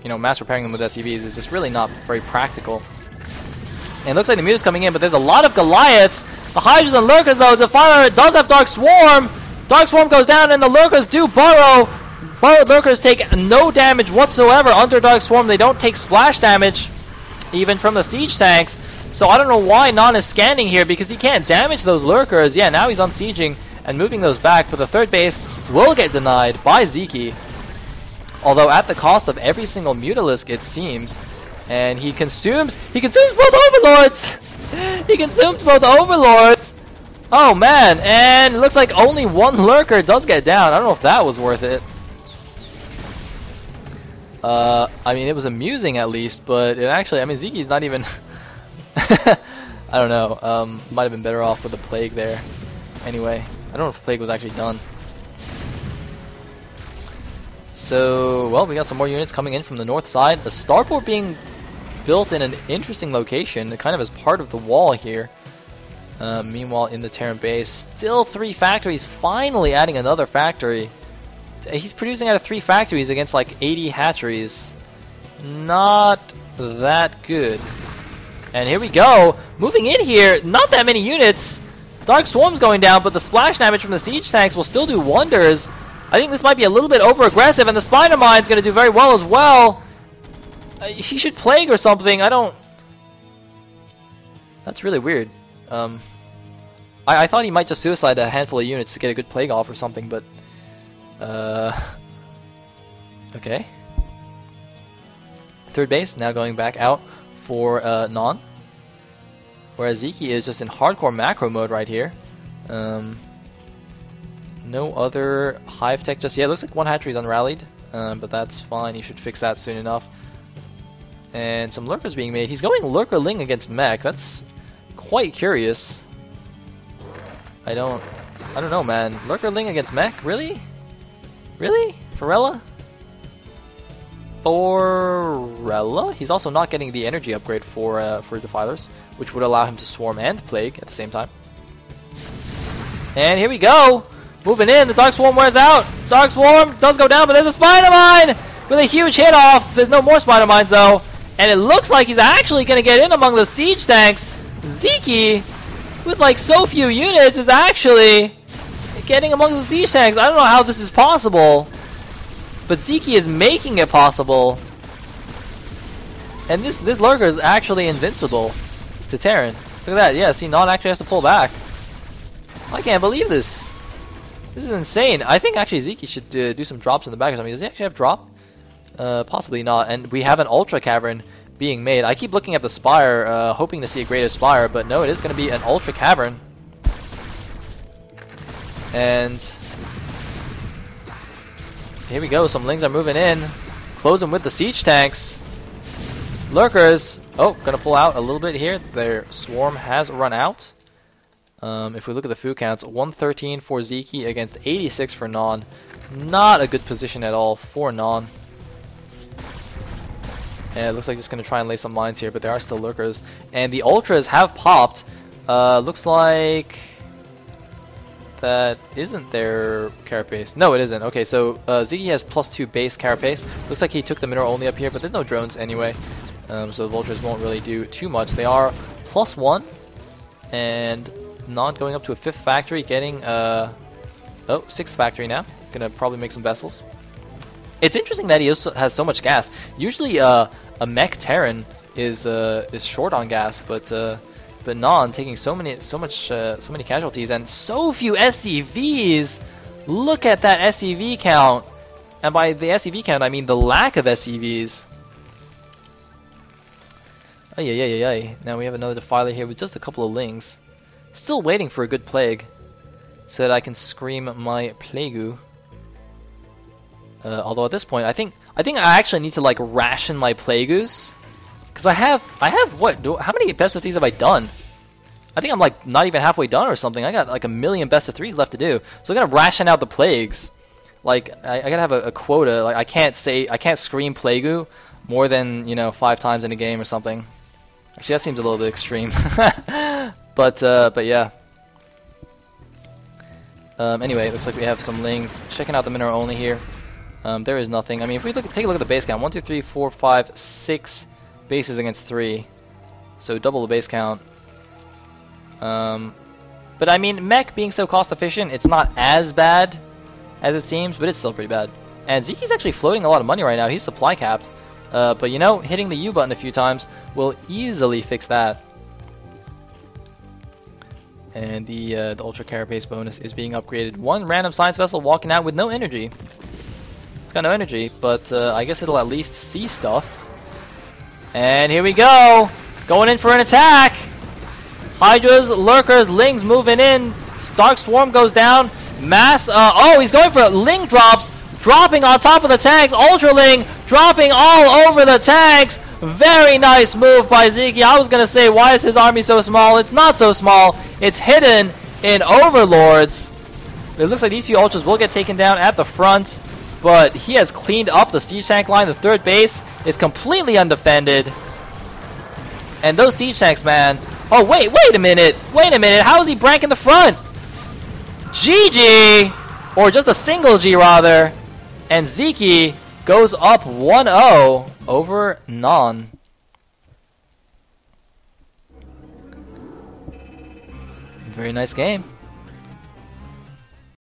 you know, mass repairing them with SCVs is just really not very practical. And it looks like the muta's coming in, but there's a lot of Goliaths. The Hydras and Lurkers, though, Defiler does have Dark Swarm. Dark Swarm goes down, and the Lurkers do burrow. Burrowed Lurkers take no damage whatsoever under Dark Swarm. They don't take splash damage, even from the siege tanks. So I don't know why Non is scanning here, because he can't damage those Lurkers. Yeah, now he's unsieging and moving those back, but the third base will get denied by Sziky. Although at the cost of every single Mutalisk, it seems. And he consumes both Overlords! He consumed both Overlords! Oh man, and it looks like only one Lurker does get down. I don't know if that was worth it. I mean, it was amusing at least, but it actually, I mean, Sziky's not even... I don't know, might have been better off with the Plague there. Anyway, I don't know if the Plague was actually done. So, well, we got some more units coming in from the north side. The starport being built in an interesting location, kind of as part of the wall here. Meanwhile, in the Terran base, still 3 factories, finally adding another factory. He's producing out of 3 factories against like 80 hatcheries. Not that good. And here we go, moving in here, not that many units. Dark Swarm's going down, but the splash damage from the siege tanks will still do wonders. I think this might be a little bit over-aggressive, and the Spider Mine's going to do very well as well. He should Plague or something, I don't... That's really weird. I thought he might just suicide a handful of units to get a good Plague off or something, but... Okay. Third base, now going back out for Non. Whereas Sziky is just in hardcore macro mode right here. No other hive tech just yet. Looks like one hatchery's unrallied, but that's fine. He should fix that soon enough. And some lurkers being made. He's going Lurker Ling against mech. That's quite curious. I don't know, man. Lurker Ling against mech? Really? Really? Forella? Forella? He's also not getting the energy upgrade for Defilers, which would allow him to swarm and Plague at the same time. And here we go! Moving in, the Dark Swarm wears out. Dark Swarm does go down, but there's a Spider Mine with a huge hit off. There's no more Spider Mines though. And it looks like he's actually going to get in among the siege tanks. Sziky, with like so few units, is actually getting amongst the siege tanks. I don't know how this is possible, but Sziky is making it possible. And this lurker is actually invincible to Terran. Look at that. Yeah, see, Non actually has to pull back. I can't believe this. This is insane. I think actually Sziky should do some drops in the back or something. Does he actually have drop? Possibly not. And we have an Ultra Cavern being made. I keep looking at the Spire, hoping to see a Greater Spire, but no, it is going to be an Ultra Cavern. And here we go. Some Lings are moving in. Close them with the siege tanks. Lurkers. Oh, going to pull out a little bit here. Their swarm has run out. If we look at the food counts, 113 for Sziky against 86 for Non. Not a good position at all for Non. And it looks like just going to try and lay some mines here, but there are still lurkers. And the Ultras have popped. Looks like that isn't their carapace. No, it isn't. Okay, so Sziky has +2 base carapace. Looks like he took the mineral only up here, but there's no drones anyway. So the Vultures won't really do too much. They are +1. And not going up to a 5th factory, getting 6th factory now. Gonna probably make some vessels. It's interesting that he also has so much gas. Usually a mech Terran is short on gas, but Non taking so many casualties and so few SCVs. Look at that SCV count, and by the SCV count I mean the lack of SCVs. Ay. Now we have another Defiler here with just a couple of Lings. Still waiting for a good Plague so that I can scream my Plague. Although at this point, I think I actually need to like ration my Plagueus, because I have what? How many best of 3s have I done? I think I'm like not even halfway done or something. I got like a million best of 3s left to do, so I gotta ration out the Plagues. Like I gotta have a quota. Like I can't scream Plague more than 5 times in a game or something. Actually, that seems a little bit extreme. but yeah. Anyway, it looks like we have some Lings checking out the mineral only here. There is nothing. I mean, if we take a look at the base count, 1, 2, 3, 4, 5, 6 bases against 3, so double the base count. But I mean, mech being so cost efficient, it's not as bad as it seems, but it's still pretty bad. And Zyky's actually floating a lot of money right now. He's supply capped. But you know, hitting the U button a few times will easily fix that. And the Ultra Carapace bonus is being upgraded. One random science vessel walking out with no energy. It's got no energy, but I guess it'll at least see stuff. And here we go! Going in for an attack! Hydras, Lurkers, Lings moving in. Dark Swarm goes down. Mass, oh, he's going for Ling drops. Dropping on top of the tanks. Ultra Ling dropping all over the tanks. Very nice move by Sziky. I was going to say, why is his army so small? It's not so small. It's hidden in Overlords. It looks like these few Ultras will get taken down at the front. But he has cleaned up the siege tank line. The third base is completely undefended. And those siege tanks, man. Oh, wait a minute. Wait a minute. How is he branking the front? GG! Or just a single G, rather. And Sziky goes up 1-0 over Non. Very nice game.